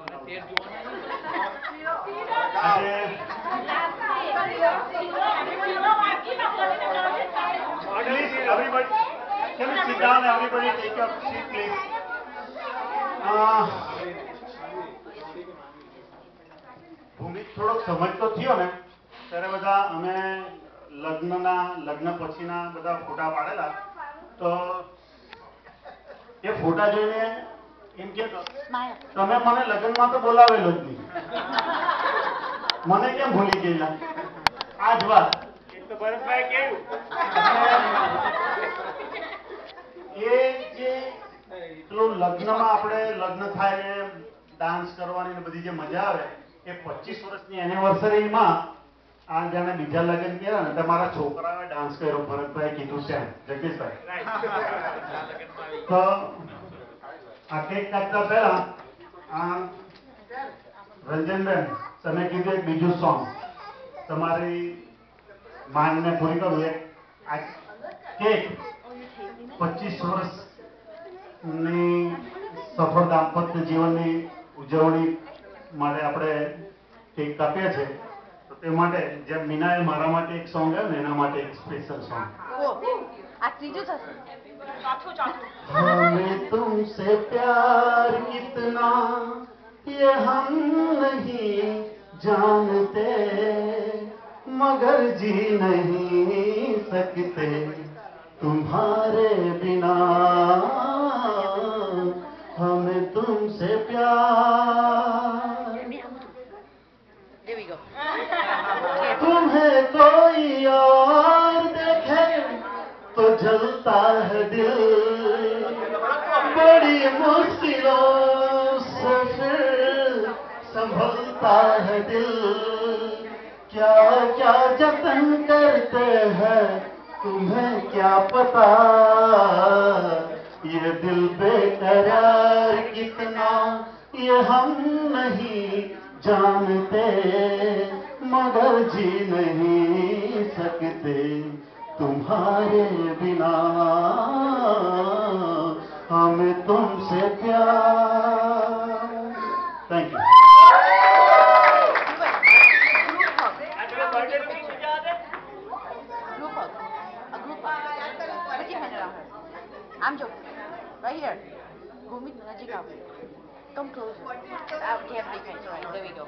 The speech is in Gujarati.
Everybody, can you sit down? Everybody, take your seat, please. ભૂમિ થોડોક સમજ તો થયો ને ત્યારે બધા અમે લગ્ન પછીના બધા ફોટા પાડેલા તો એ ફોટા જોઈને એમ કે તમે મને લગ્નમાં તો બોલાવેલો જ નહીં, મને કેમ ભૂલી ગયેલા? આ જ વાત તો ભરતભાઈ કેવું એ જે પેલું લગ્નમાં આપણે લગ્ન થાય ડાન્સ કરવાની બધી જે મજા આવે એ 25 વર્ષની એનિવર્સરીમાં આ જાણે બીજા લગ્ન કર્યા ને તમારા છોકરાએ ડાન્સ કર્યો, ભરતભાઈ કીધું છે જગદીશભાઈ. તો આ કેક કાપતા પહેલા આ રંજનબેન તમે કીધું એક બીજું સોંગ તમારી માંગને પૂરી કરું. એક આ કેક 25 વર્ષની સફળ દાંપત્ય જીવનની ઉજવણી માટે આપણે કેક કાપીએ છીએ. તો તે માટે જેમ મીનાએ મારા માટે એક સોંગ ગાયું ને એના માટે એક સ્પેશિયલ સોંગ. हमें तुमसे प्यार कितना ये हम नहीं जानते मगर जी नहीं सकते तुम्हारे बिना हमें तुमसे प्यार तुम्हें कोई और देखे तो जलता है दिल बड़ी मुश्किलों से फिर संभलता है दिल क्या क्या जतन करते हैं तुम्हें क्या पता ये दिल बेकरार कितना ये हम नहीं जानते मगर जी नहीं सकते तुम्हारे बिना हमें तुमसे प्यार. Thank you. I'm joking. Right here. Bhumi, Najik out. Come closer. Okay, everything. Right, there we go.